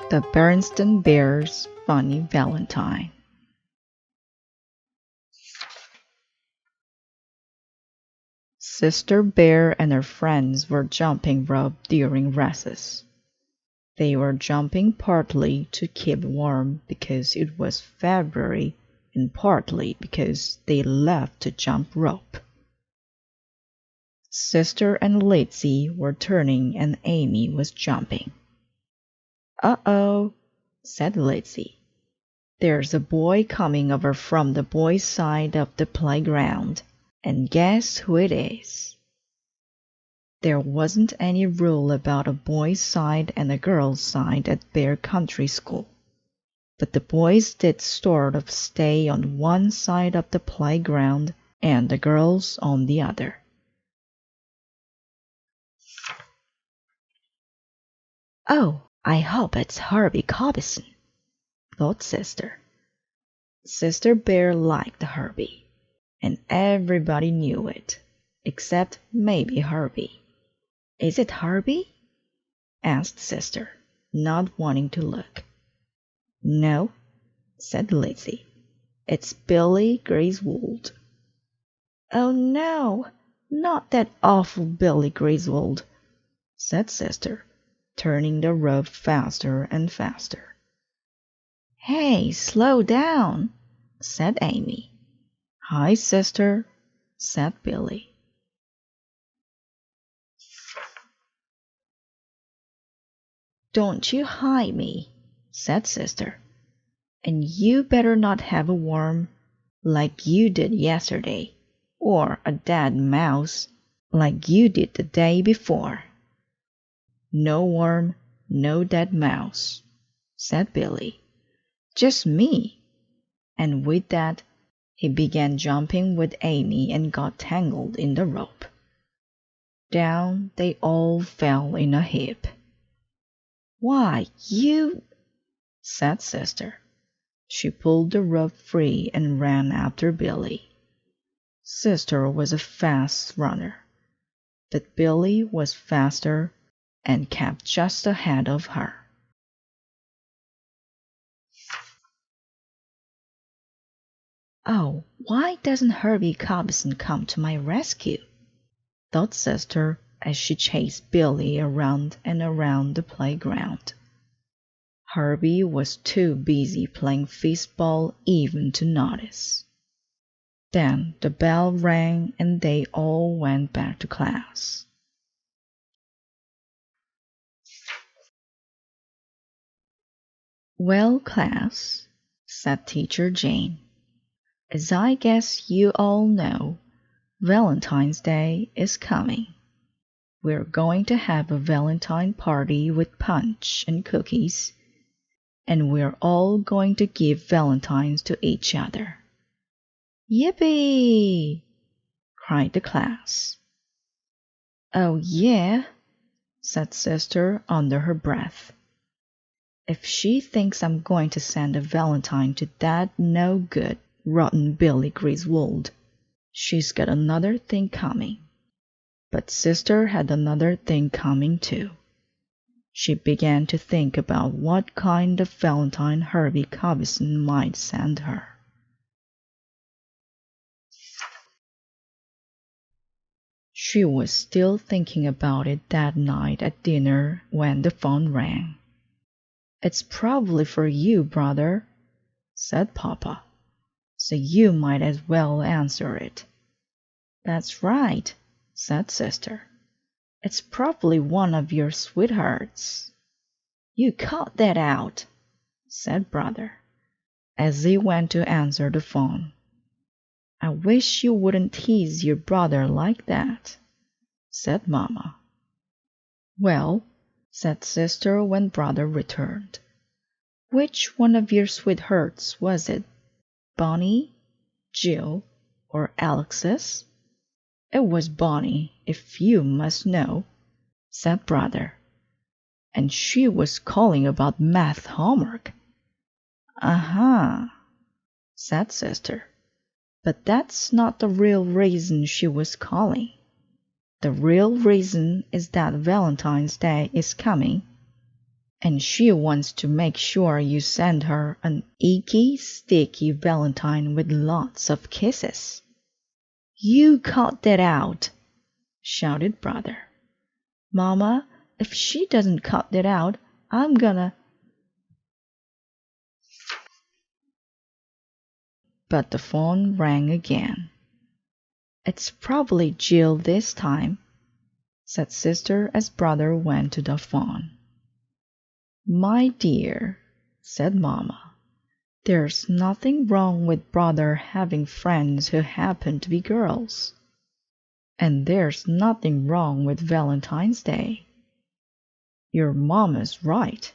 The Berenstain Bear's Funny Valentine. Sister Bear and her friends were jumping rope during recess. They were jumping partly to keep warm because it was February and partly because they loved to jump rope. Sister and Lizzie were turning and Amy was jumping. "Uh-oh," said Lizzie. "There's a boy coming over from the boys' side of the playground, and guess who it is?" There wasn't any rule about a boys' side and a girls' side at Bear Country School, but the boys did sort of stay on one side of the playground and the girls on the other. "Oh, I hope it's Herbie Cobbison," thought Sister. Sister Bear liked Herbie, and everybody knew it, except maybe Herbie. "Is it Herbie?" asked Sister, not wanting to look. "No," said Lizzie. "It's Billy Griswold." "Oh no, not that awful Billy Griswold," said Sister, turning the rope faster and faster. "Hey, slow down," said Amy. "Hi, Sister," said Billy. "Don't you hide me," said Sister. "And you better not have a worm like you did yesterday, or a dead mouse like you did the day before." "No worm, no dead mouse," said Billy. "Just me." And with that, he began jumping with Amy and got tangled in the rope. Down they all fell in a heap. "Why, you—" said Sister. She pulled the rope free and ran after Billy. Sister was a fast runner, but Billy was faster and kept just ahead of her. "Oh, why doesn't Herbie Cobbison come to my rescue?" thought Sister as she chased Billy around and around the playground. Herbie was too busy playing fistball even to notice. Then the bell rang and they all went back to class. "Well, class," said Teacher Jane, "as I guess you all know, Valentine's Day is coming. We're going to have a Valentine party with punch and cookies, and we're all going to give valentines to each other." "Yippee!" cried the class. "Oh, yeah," said Sister under her breath. "If she thinks I'm going to send a valentine to that no-good, rotten Billy Griswold, she's got another thing coming." But Sister had another thing coming too. She began to think about what kind of valentine Herbie Cobbison might send her. She was still thinking about it that night at dinner when the phone rang. "It's probably for you, brother," said Papa, "so you might as well answer it." "That's right," said Sister. "It's probably one of your sweethearts." "You cut that out," said Brother, as he went to answer the phone. "I wish you wouldn't tease your brother like that," said Mama. "Well," said Sister when Brother returned, "which one of your sweethearts was it? Bonnie, Jill, or Alexis?" "It was Bonnie, if you must know," said Brother. "And she was calling about math homework." "Uh-huh," said Sister. "But that's not the real reason she was calling. The real reason is that Valentine's Day is coming, and she wants to make sure you send her an icky, sticky Valentine with lots of kisses." "You cut that out," shouted Brother. "Mama, if she doesn't cut that out, I'm gonna—" But the phone rang again. "It's probably Jill this time," said Sister as Brother went to the phone. "My dear," said Mama, "there's nothing wrong with Brother having friends who happen to be girls. And there's nothing wrong with Valentine's Day." "Your Mama's right,"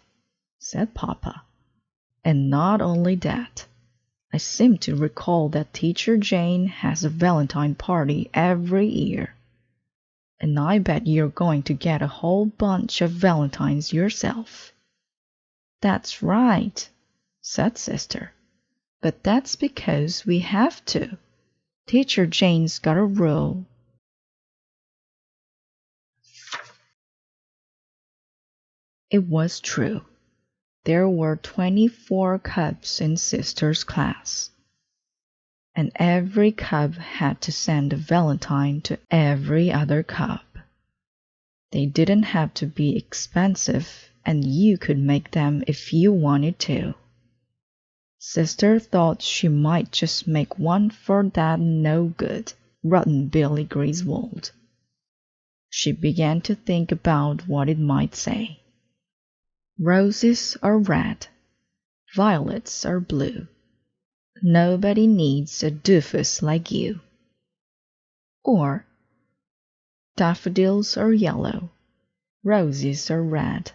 said Papa. "And not only that. I seem to recall that Teacher Jane has a Valentine party every year. And I bet you're going to get a whole bunch of Valentines yourself." "That's right," said Sister. "But that's because we have to. Teacher Jane's got a rule." It was true. There were 24 cubs in Sister's class, and every cub had to send a Valentine to every other cub. They didn't have to be expensive, and you could make them if you wanted to. Sister thought she might just make one for that no-good, rotten Billy Griswold. She began to think about what it might say. "Roses are red, violets are blue. Nobody needs a doofus like you." Or, "Daffodils are yellow, roses are red.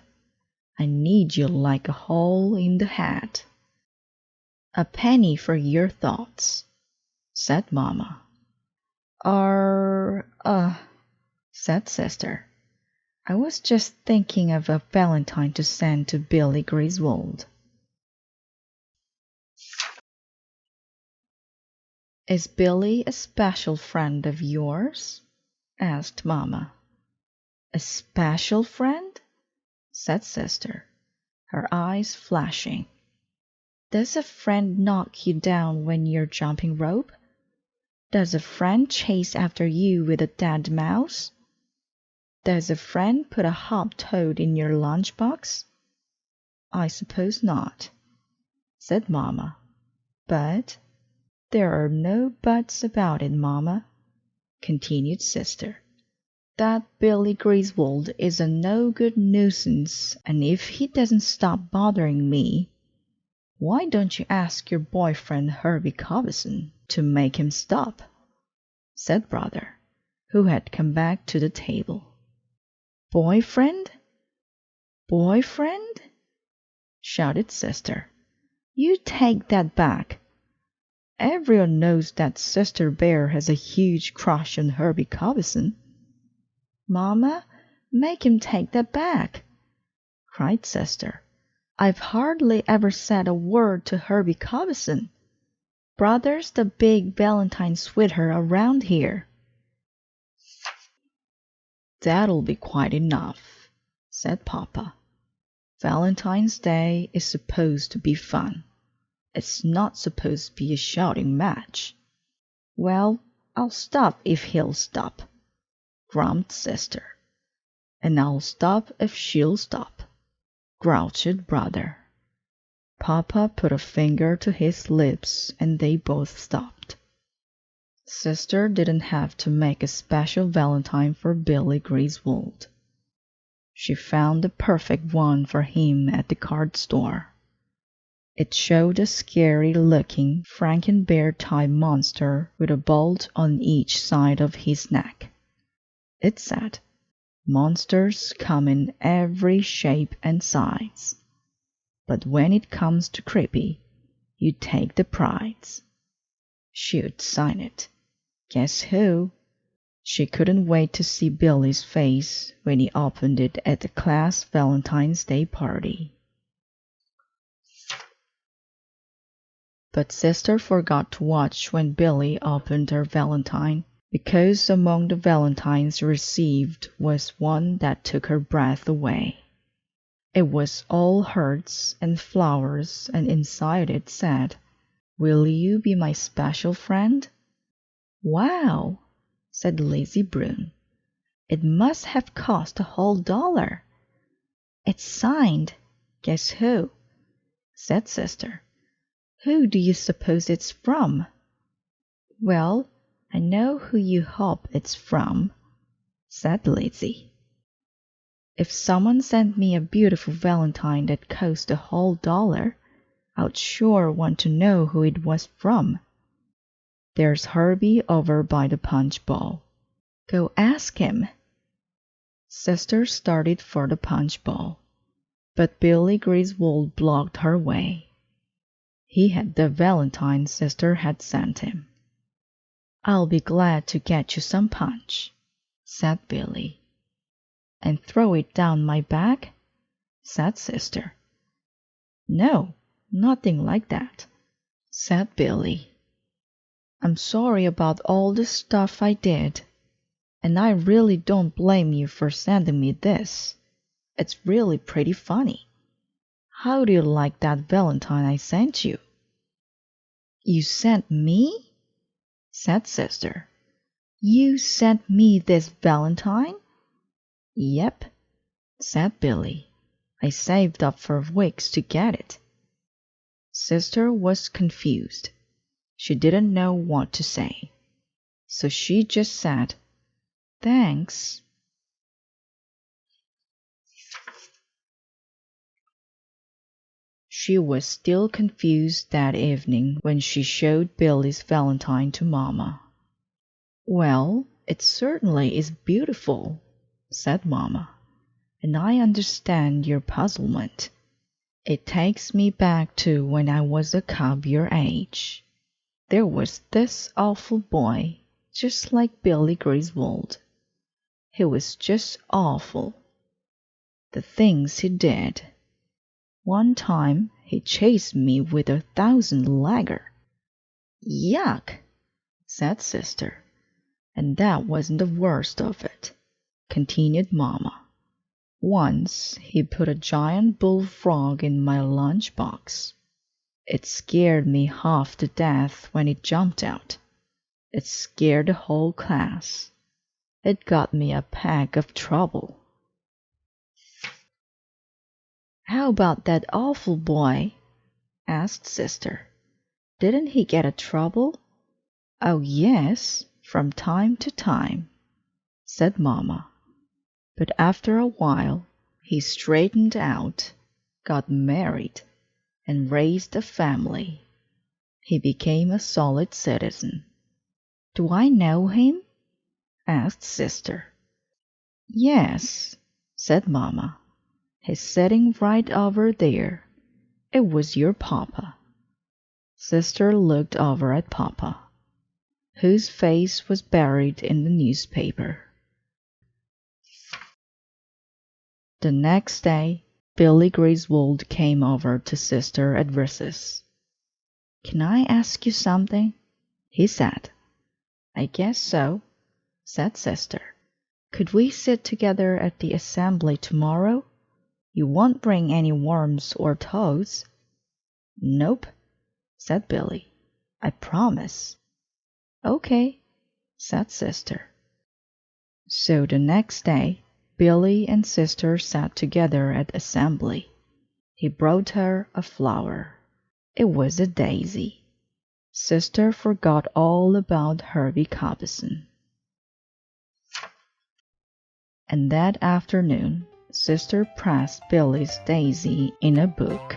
I need you like a hole in the head." "A penny for your thoughts," said Mama. Said Sister. "I was just thinking of a Valentine to send to Billy Griswold." "Is Billy a special friend of yours?" asked Mama. "A special friend?" said Sister, her eyes flashing. "Does a friend knock you down when you're jumping rope? Does a friend chase after you with a dead mouse? Does a friend put a hop-toad in your lunchbox?" "I suppose not," said Mama. "But—" "There are no buts about it, Mama," continued Sister. "That Billy Griswold is a no-good nuisance, and if he doesn't stop bothering me—" "Why don't you ask your boyfriend Herbie Covison to make him stop?" said Brother, who had come back to the table. "Boyfriend? Boyfriend?" shouted Sister. "You take that back. Everyone knows that Sister Bear has a huge crush on Herbie Covison." "Mama, make him take that back," cried Sister. "I've hardly ever said a word to Herbie Covison. Brother's the big Valentine sweetheart around here." "That'll be quite enough," said Papa. "Valentine's Day is supposed to be fun. It's not supposed to be a shouting match." "Well, I'll stop if he'll stop," grumped Sister. "And I'll stop if she'll stop," grouched Brother. Papa put a finger to his lips, and they both stopped. Sister didn't have to make a special Valentine for Billy Griswold. She found the perfect one for him at the card store. It showed a scary-looking Frankenbear-type monster with a bolt on each side of his neck. It said, "Monsters come in every shape and size, but when it comes to creepy, you take the prize." She'd sign it. Guess who? She couldn't wait to see Billy's face when he opened it at the class Valentine's Day party. But Sister forgot to watch when Billy opened her Valentine, because among the Valentines received was one that took her breath away. It was all hearts and flowers, and inside it said, "Will you be my special friend?" "Wow!" said Lazy Brune. "It must have cost a whole $1. It's signed. Guess who?" said Sister. "Who do you suppose it's from?" "Well, I know who you hope it's from," said Lazy. "If someone sent me a beautiful valentine that cost a whole $1, I'd sure want to know who it was from. There's Herbie over by the punch bowl. Go ask him." Sister started for the punch bowl, but Billy Griswold blocked her way. He had the valentine Sister had sent him. "I'll be glad to get you some punch," said Billy. "And throw it down my back?" said Sister. "No, nothing like that," said Billy. "I'm sorry about all the stuff I did, and I really don't blame you for sending me this. It's really pretty funny. How do you like that valentine I sent you?" "You sent me?" said Sister. "You sent me this valentine?" "Yep," said Billy. "I saved up for weeks to get it." Sister was confused. She didn't know what to say, so she just said, "Thanks." She was still confused that evening when she showed Billy's valentine to Mama. "Well, it certainly is beautiful," said Mama, "and I understand your puzzlement. It takes me back to when I was a cub your age. There was this awful boy, just like Billy Griswold. He was just awful. The things he did. One time he chased me with a 1,000-legger." "Yuck!" said Sister. "And that wasn't the worst of it," continued Mama. "Once he put a giant bullfrog in my lunchbox. It scared me half to death when it jumped out. It scared the whole class. It got me a peck of trouble." "How about that awful boy?" asked Sister. "Didn't he get a trouble?" "Oh, yes, from time to time," said Mama. "But after a while he straightened out, got married, and raised a family. He became a solid citizen." "Do I know him?" asked Sister. "Yes," said Mama. "He's sitting right over there. It was your papa." Sister looked over at Papa, whose face was buried in the newspaper. The next day, Billy Griswold came over to Sister at recess. "Can I ask you something?" he said. "I guess so," said Sister. "Could we sit together at the assembly tomorrow? You won't bring any worms or toads?" "Nope," said Billy. "I promise." "Okay," said Sister. So the next day, Billy and Sister sat together at assembly. He brought her a flower. It was a daisy. Sister forgot all about Herbie Cobbison. And that afternoon, Sister pressed Billy's daisy in a book.